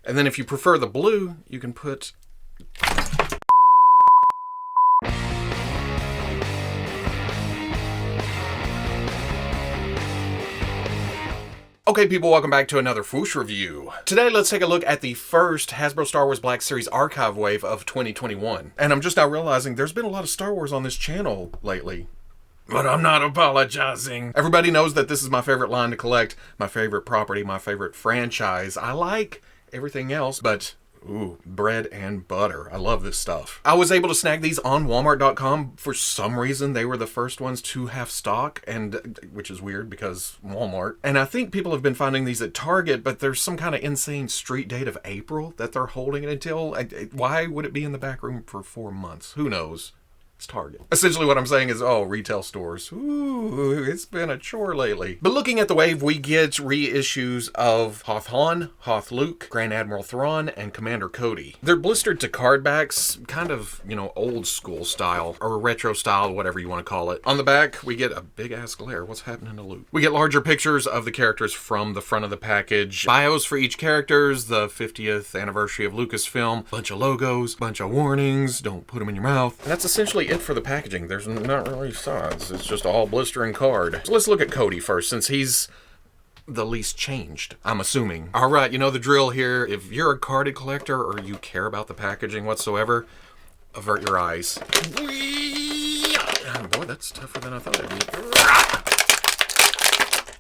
And then if you prefer the blue, you can put... Okay people, welcome back to another Fwoosh review. Today let's take a look at the first Hasbro Star Wars Black Series archive wave of 2021. And I'm just now realizing there's been a lot of Star Wars on this channel lately. But I'm not apologizing. Everybody knows that this is my favorite line to collect, my favorite property, my favorite franchise. I like everything else, but ooh, bread and butter. I love this stuff. I was able to snag these on Walmart.com. For some reason, they were the first ones to have stock, and which is weird because Walmart. And I think people have been finding these at Target, but there's some kind of insane street date of April that they're holding it until. Why would it be in the back room for 4 months? Who knows? It's Target. Essentially what I'm saying is, oh, retail stores. Ooh, it's been a chore lately. But looking at the wave, we get reissues of Hoth Han, Hoth Luke, Grand Admiral Thrawn, and Commander Cody. They're blistered to card backs, kind of, you know, old school style, or retro style, whatever you want to call it. On the back, we get a big ass glare. What's happening to Luke? We get larger pictures of the characters from the front of the package, bios for each characters, the 50th anniversary of Lucasfilm, bunch of logos, bunch of warnings, don't put them in your mouth. And that's essentially it for the packaging. There's not really sides. It's just all blister and card. So let's look at Cody first, since he's the least changed, I'm assuming. All right, you know the drill here. If you're a carded collector or you care about the packaging whatsoever, avert your eyes. Oh, boy, that's tougher than I thought it'd be.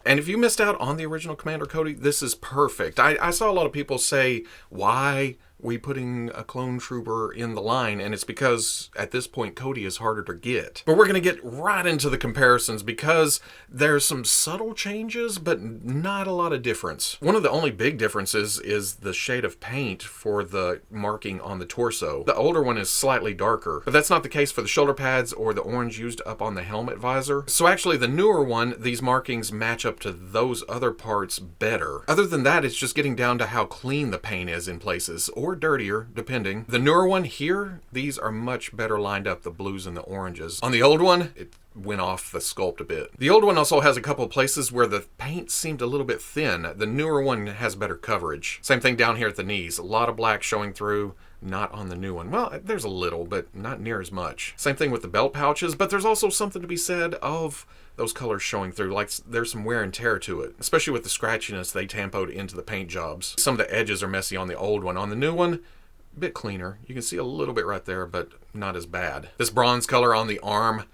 And if you missed out on the original Commander Cody, this is perfect. I saw a lot of people say, why we putting a clone trooper in the line, and it's because at this point Cody is harder to get. But we're gonna get right into the comparisons because there's some subtle changes, but not a lot of difference. One of the only big differences is the shade of paint for the marking on the torso. The older one is slightly darker, but that's not the case for the shoulder pads or the orange used up on the helmet visor. So actually the newer one, these markings match up to those other parts better. Other than that, it's just getting down to how clean the paint is in places, or dirtier, depending. The newer one here, these are much better lined up, the blues and the oranges. On the old one, it went off the sculpt a bit. The old one also has a couple of places where the paint seemed a little bit thin. The newer one has better coverage. Same thing down here at the knees. A lot of black showing through, not on the new one. Well, there's a little, but not near as much. Same thing with the belt pouches, but there's also something to be said of those colors showing through, like there's some wear and tear to it, especially with the scratchiness they tampoed into the paint jobs. Some of the edges are messy on the old one. On the new one, a bit cleaner. You can see a little bit right there, but not as bad. This bronze color on the arm,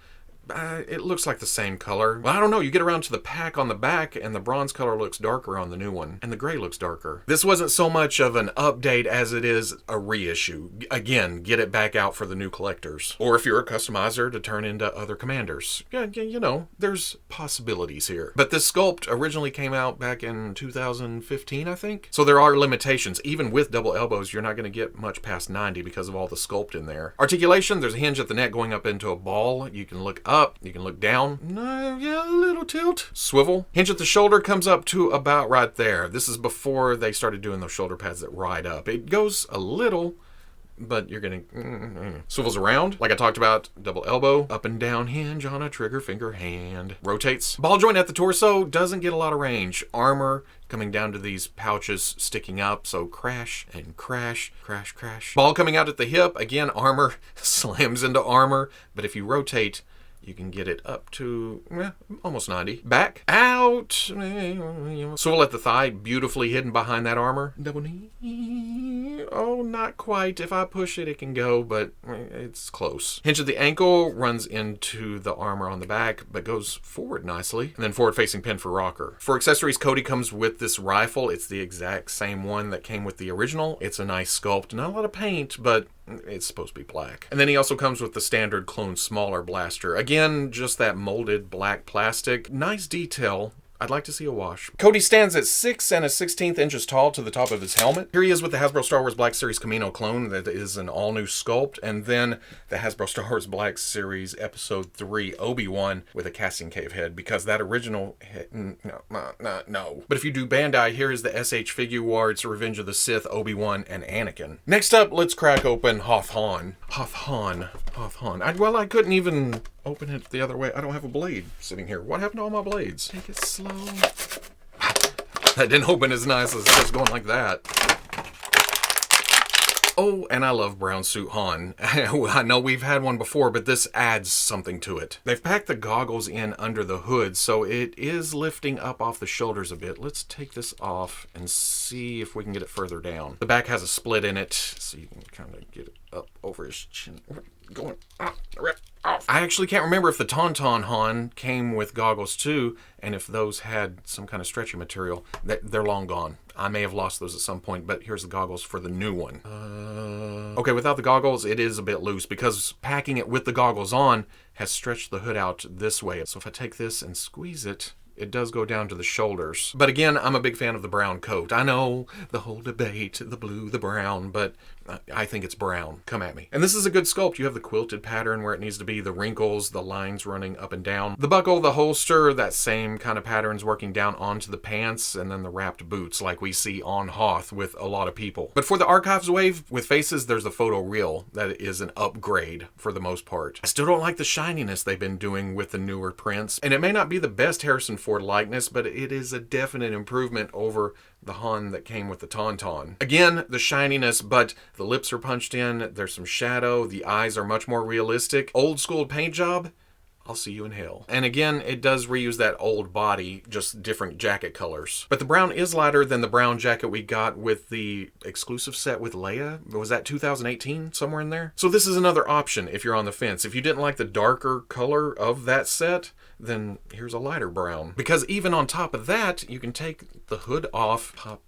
it looks like the same color. Well, I don't know. You get around to the pack on the back and the bronze color looks darker on the new one and the gray looks darker. This wasn't so much of an update as it is a reissue. Again, get it back out for the new collectors. Or if you're a customizer to turn into other commanders. Yeah, you know, there's possibilities here. But this sculpt originally came out back in 2015, I think. So there are limitations. Even with double elbows, you're not going to get much past 90 because of all the sculpt in there. Articulation, there's a hinge at the neck going up into a ball. You can look up, you can look down. Yeah, a little tilt. Swivel. Hinge at the shoulder comes up to about right there. This is before they started doing those shoulder pads that ride up. It goes a little, but you're gonna swivels around like I talked about. Double elbow, up and down hinge on a trigger finger hand. Rotates. Ball joint at the torso doesn't get a lot of range. Armor coming down to these pouches sticking up, so crash and crash, crash, crash. Ball coming out at the hip, again armor slams into armor, but if you rotate you can get it up to almost 90. Back, out, swivel at the thigh, beautifully hidden behind that armor. Double knee, oh, not quite. If I push it, it can go, but it's close. Hinge at the ankle runs into the armor on the back, but goes forward nicely. And then forward-facing pin for rocker. For accessories, Cody comes with this rifle. It's the exact same one that came with the original. It's a nice sculpt, not a lot of paint, but it's supposed to be black. And then he also comes with the standard clone smaller blaster. Again, just that molded black plastic. Nice detail. I'd like to see a wash. Cody stands at 6 1/16 inches tall to the top of his helmet. Here he is with the Hasbro Star Wars Black Series Camino clone that is an all-new sculpt, and then the Hasbro Star Wars Black Series Episode 3 Obi-Wan with a casting cave head, because that original head, no. But if you do Bandai, here is the SH Figuarts Revenge of the Sith, Obi-Wan, and Anakin. Next up, let's crack open Hoth Han. Hoth Han. Well, I couldn't even open it the other way. I don't have a blade sitting here. What happened to all my blades? Take it slow. That didn't open as nice as just going like that. Oh, and I love brown suit Han. I know we've had one before, but this adds something to it. They've packed the goggles in under the hood, so it is lifting up off the shoulders a bit. Let's take this off and see if we can get it further down. The back has a split in it, so you can kind of get it up over his chin. Going off. I actually can't remember if the Tauntaun Han came with goggles too, and if those had some kind of stretchy material. They're long gone. I may have lost those at some point, but here's the goggles for the new one. Okay, without the goggles, it is a bit loose because packing it with the goggles on has stretched the hood out this way. So if I take this and squeeze it, it does go down to the shoulders. But again, I'm a big fan of the brown coat. I know the whole debate, the blue, the brown, but I think it's brown. Come at me. And this is a good sculpt. You have the quilted pattern where it needs to be, the wrinkles, the lines running up and down. The buckle, the holster, that same kind of patterns working down onto the pants, and then the wrapped boots like we see on Hoth with a lot of people. But for the Archives wave with faces, there's the photo reel that is an upgrade for the most part. I still don't like the shininess they've been doing with the newer prints, and it may not be the best Harrison Ford likeness, but it is a definite improvement over the Han that came with the Tauntaun. Again, the shininess, but the lips are punched in, there's some shadow, the eyes are much more realistic. Old school paint job, I'll see you in hell. And again, it does reuse that old body, just different jacket colors. But the brown is lighter than the brown jacket we got with the exclusive set with Leia. Was that 2018, somewhere in there? So this is another option if you're on the fence. If you didn't like the darker color of that set, then here's a lighter brown. Because even on top of that, you can take the hood off, pop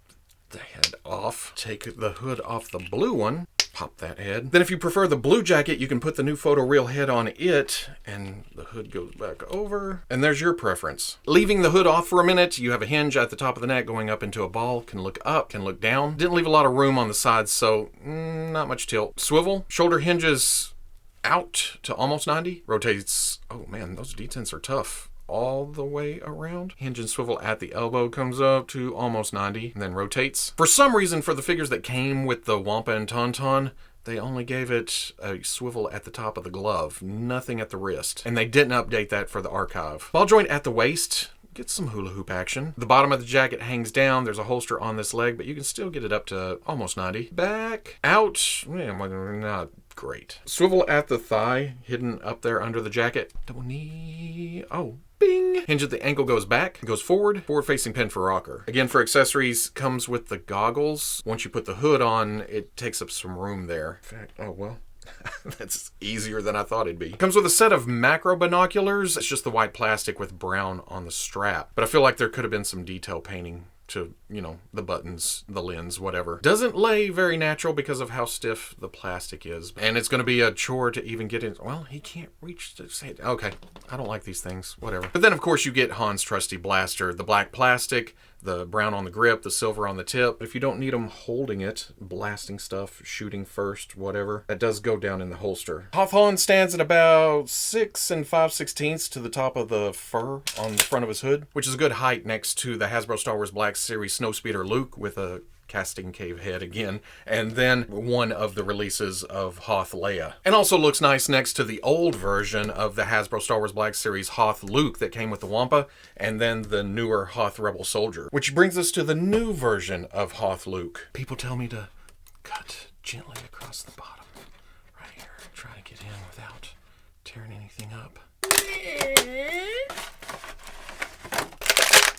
the head off, take the hood off the blue one, pop that head. Then if you prefer the blue jacket, you can put the new photo reel head on it, and the hood goes back over. And there's your preference. Leaving the hood off for a minute, you have a hinge at the top of the neck going up into a ball. Can look up, can look down. Didn't leave a lot of room on the sides, so not much tilt. Swivel, shoulder hinges out to almost 90. Rotates, oh man, those detents are tough. All the way around. Hinge and swivel at the elbow, comes up to almost 90, and then rotates. For some reason, for the figures that came with the Wampa and Tauntaun, they only gave it a swivel at the top of the glove, nothing at the wrist. And they didn't update that for the Archive. Ball joint at the waist, get some hula hoop action. The bottom of the jacket hangs down. There's a holster on this leg, but you can still get it up to almost 90. Back, out, not great. Swivel at the thigh, hidden up there under the jacket. Double knee, oh, bing. Hinge at the ankle goes back, goes forward facing pin for rocker. Again, for accessories, comes with the goggles. Once you put the hood on, it takes up some room there. In fact, oh well. That's easier than I thought it'd be. Comes with a set of macro binoculars. It's just the white plastic with brown on the strap. But I feel like there could have been some detail painting to, you know, the buttons, the lens, whatever. Doesn't lay very natural because of how stiff the plastic is. And it's going to be a chore to even get in. Well, he can't reach to say it. Okay, I don't like these things, whatever. But then, of course, you get Han's trusty blaster. The black plastic, the brown on the grip, the silver on the tip. If you don't need them holding it, blasting stuff, shooting first, whatever, that does go down in the holster. Hoth Han stands at about 6 5/16 to the top of the fur on the front of his hood, which is a good height next to the Hasbro Star Wars Black Series Snowspeeder Luke with a casting cave head again, and then one of the releases of Hoth Leia. And also looks nice next to the old version of the Hasbro Star Wars Black Series Hoth Luke that came with the Wampa, and then the newer Hoth Rebel Soldier. Which brings us to the new version of Hoth Luke. People tell me to cut gently across the bottom, right here. Try to get in without tearing anything up.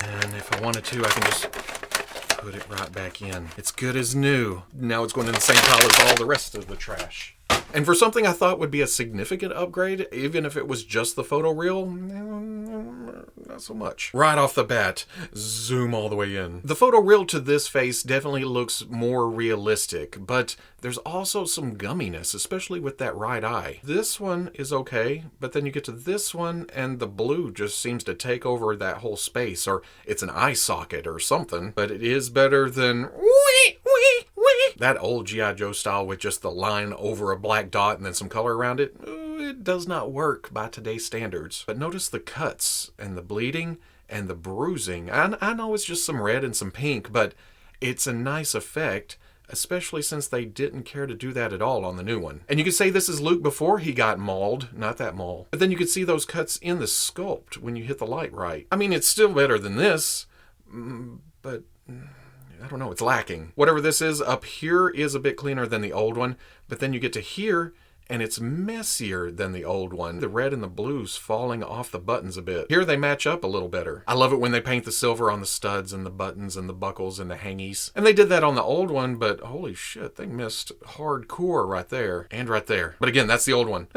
And if I wanted to, I can just put it right back in. It's good as new. Now it's going in the same pile as all the rest of the trash. And for something I thought would be a significant upgrade, even if it was just the photo reel, not so much. Right off the bat, zoom all the way in. The photo reel to this face definitely looks more realistic, but there's also some gumminess, especially with that right eye. This one is okay, but then you get to this one and the blue just seems to take over that whole space, or it's an eye socket or something, but it is better than that old G.I. Joe style with just the line over a black dot and then some color around it. It does not work by today's standards. But notice the cuts and the bleeding and the bruising. I know it's just some red and some pink, but it's a nice effect, especially since they didn't care to do that at all on the new one. And you could say this is Luke before he got mauled, not that maul. But then you could see those cuts in the sculpt when you hit the light right. I mean, it's still better than this, but I don't know, it's lacking. Whatever this is, up here is a bit cleaner than the old one, but then you get to here, and it's messier than the old one. The red and the blue's falling off the buttons a bit. Here they match up a little better. I love it when they paint the silver on the studs and the buttons and the buckles and the hangies. And they did that on the old one, but holy shit, they missed hardcore right there and right there. But again, that's the old one.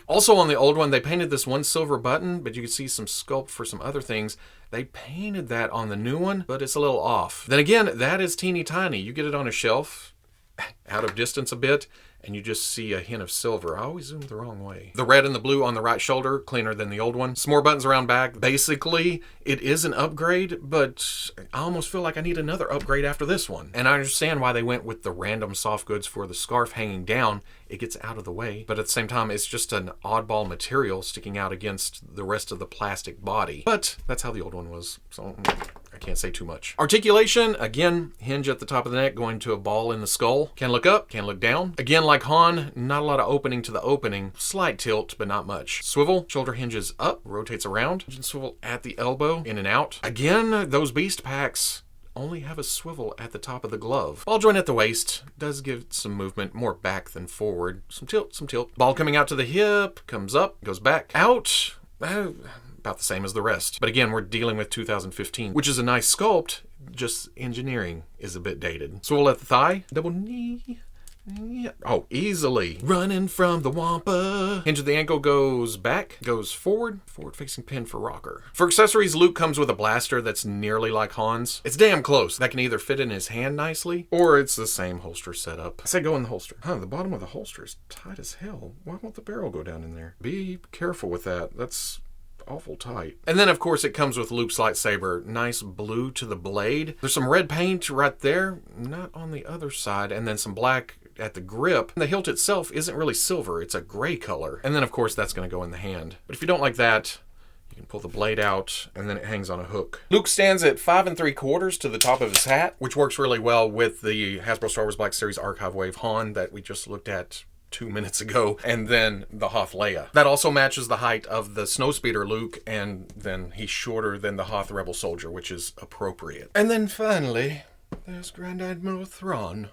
Also on the old one, they painted this one silver button, but you can see some sculpt for some other things. They painted that on the new one, but it's a little off. Then again, that is teeny tiny. You get it on a shelf, out of distance a bit, and you just see a hint of silver. I always zoomed the wrong way. The red and the blue on the right shoulder, cleaner than the old one. Some more buttons around back. Basically, it is an upgrade, but I almost feel like I need another upgrade after this one. And I understand why they went with the random soft goods for the scarf hanging down. It gets out of the way, but at the same time, it's just an oddball material sticking out against the rest of the plastic body. But that's how the old one was, so I can't say too much. Articulation, again, hinge at the top of the neck going to a ball in the skull. Can look up, can look down. Again, like Han, not a lot of opening to the opening. Slight tilt, but not much. Swivel, shoulder hinges up, rotates around. Engine swivel at the elbow, in and out. Again, those beast packs only have a swivel at the top of the glove. Ball joint at the waist does give some movement, more back than forward. Some tilt, some tilt. Ball coming out to the hip, comes up, goes back, out. About the same as the rest. But again, we're dealing with 2015, which is a nice sculpt, just engineering is a bit dated. Swivel at the thigh, double knee. Oh, easily. Running from the Wampa. Hinge of the ankle goes back, goes forward, forward-facing pin for rocker. For accessories, Luke comes with a blaster that's nearly like Han's. It's damn close. That can either fit in his hand nicely, or it's the same holster setup. I say go in the holster. The bottom of the holster is tight as hell. Why won't the barrel go down in there? Be careful with that. That's awful tight. And then of course it comes with Luke's lightsaber. Nice blue to the blade. There's some red paint right there, not on the other side, and then some black at the grip. The hilt itself isn't really silver, it's a gray color. And then of course that's going to go in the hand. But if you don't like that, you can pull the blade out and then it hangs on a hook. Luke stands at 5 3/4 to the top of his hat, which works really well with the Hasbro Star Wars Black Series Archive Wave Han that we just looked at 2 minutes ago, and then the Hoth Leia. That also matches the height of the Snowspeeder Luke, and then he's shorter than the Hoth Rebel Soldier, which is appropriate. And then finally, there's Grand Admiral Thrawn.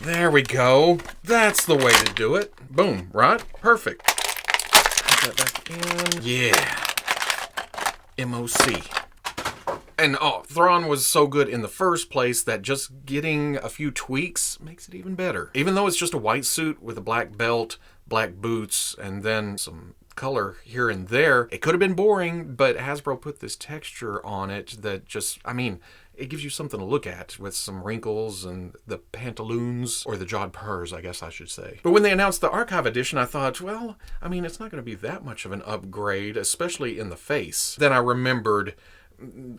There we go. That's the way to do it. Boom, right? Perfect. Put that back in. Yeah. MOC. And Thrawn was so good in the first place that just getting a few tweaks makes it even better. Even though it's just a white suit with a black belt, black boots, and then some color here and there, it could have been boring, but Hasbro put this texture on it that just, it gives you something to look at with some wrinkles and the pantaloons, or the jawed purrs, I guess I should say. But when they announced the Archive Edition, I thought, well, it's not going to be that much of an upgrade, especially in the face. Then I remembered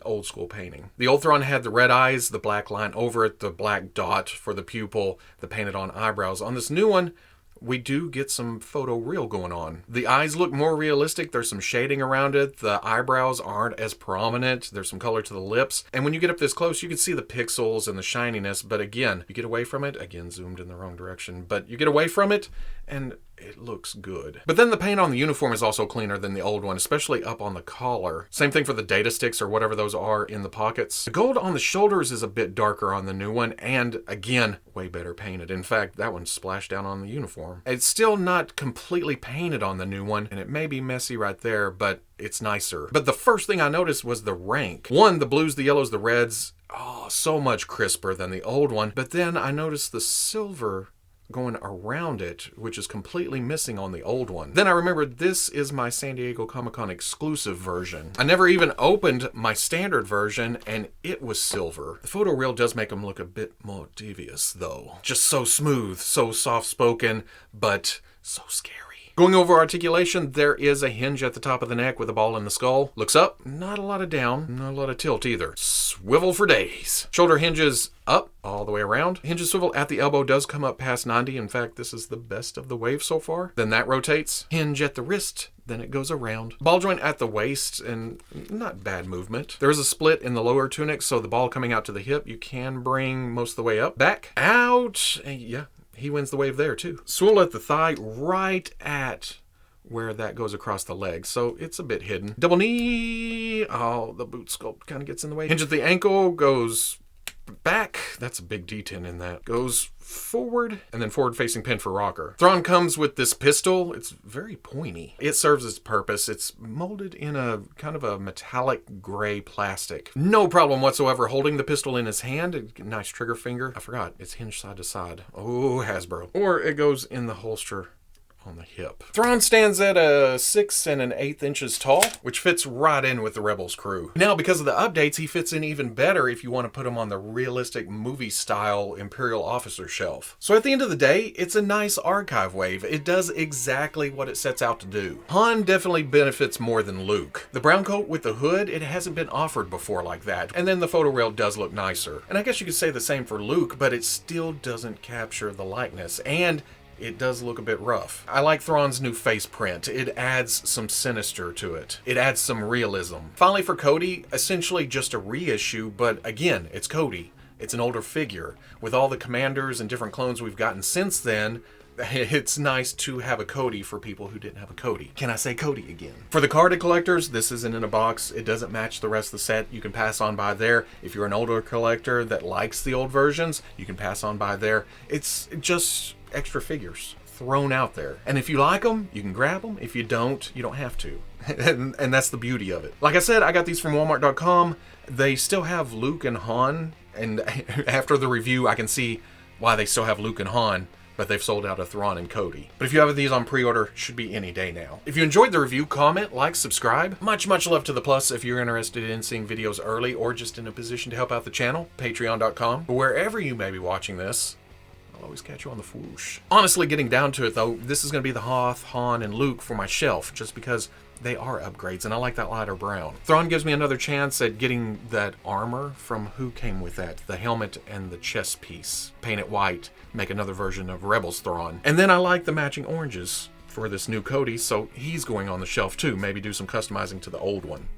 old school painting. The old Thrawn had the red eyes, the black line over it, the black dot for the pupil, the painted on eyebrows. On this new one, we do get some photo real going on. The eyes look more realistic. There's some shading around it. The eyebrows aren't as prominent. There's some color to the lips. And when you get up this close, you can see the pixels and the shininess. But again, you get away from it. Again, zoomed in the wrong direction. But you get away from it, and it looks good. But then the paint on the uniform is also cleaner than the old one, especially up on the collar. Same thing for the data sticks or whatever those are in the pockets. The gold on the shoulders is a bit darker on the new one, and again, way better painted. In fact, that one splashed down on the uniform. It's still not completely painted on the new one, and it may be messy right there, but it's nicer. But the first thing I noticed was the rank. One, the blues, the yellows, the reds, so much crisper than the old one. But then I noticed the silver going around it, which is completely missing on the old one. Then I remembered this is my San Diego Comic-Con exclusive version. I never even opened my standard version, and it was silver. The photo reel does make them look a bit more devious, though. Just so smooth, so soft-spoken, but so scary. Going over articulation, there is a hinge at the top of the neck with a ball in the skull. Looks up, not a lot of down, not a lot of tilt either. Swivel for days. Shoulder hinges up all the way around. Hinges swivel at the elbow does come up past 90. In fact, this is the best of the wave so far. Then that rotates. Hinge at the wrist, then it goes around. Ball joint at the waist, and not bad movement. There is a split in the lower tunic, so the ball coming out to the hip, you can bring most of the way up. Back, out, and yeah. He wins the wave there too. Swivel at the thigh right at where that goes across the leg, so it's a bit hidden. Double knee. Oh, the boot sculpt kind of gets in the way. Hinge at the ankle, goes back. That's a big D10 in that. Goes forward, and then forward facing pin for rocker. Thrawn comes with this pistol. It's very pointy. It serves its purpose. It's molded in a kind of a metallic gray plastic. No problem whatsoever holding the pistol in his hand. Nice trigger finger. I forgot, it's hinged side to side. Oh, Hasbro. Or it goes in the holster on the hip. Thrawn stands at a 6 1/8 inches tall, which fits right in with the Rebels crew. Now, because of the updates, he fits in even better if you want to put him on the realistic movie-style Imperial officer shelf. So at the end of the day, it's a nice archive wave. It does exactly what it sets out to do. Han definitely benefits more than Luke. The brown coat with the hood, it hasn't been offered before like that. And then the photo rail does look nicer. And I guess you could say the same for Luke, but it still doesn't capture the likeness. And it does look a bit rough. I like Thrawn's new face print. It adds some sinister to it. It adds some realism. Finally for Cody, essentially just a reissue, but again, it's Cody. It's an older figure. With all the commanders and different clones we've gotten since then, it's nice to have a Cody for people who didn't have a Cody. Can I say Cody again? For the carded collectors, this isn't in a box. It doesn't match the rest of the set. You can pass on by there. If you're an older collector that likes the old versions, you can pass on by there. It's just extra figures thrown out there. And if you like them, you can grab them. If you don't, you don't have to. and that's the beauty of it. Like I said, I got these from Walmart.com. They still have Luke and Han. And after the review, I can see why they still have Luke and Han, but they've sold out of Thrawn and Cody. But if you have these on pre-order, should be any day now. If you enjoyed the review, comment, like, subscribe. Much love to the plus if you're interested in seeing videos early or just in a position to help out the channel, patreon.com. Wherever you may be watching this, I'll always catch you on the Fwoosh. Honestly, getting down to it though, this is going to be the Hoth, Han, and Luke for my shelf, just because they are upgrades, and I like that lighter brown. Thrawn gives me another chance at getting that armor from who came with that, the helmet and the chest piece. Paint it white, make another version of Rebels Thrawn. And then I like the matching oranges for this new Cody, so he's going on the shelf too. Maybe do some customizing to the old one.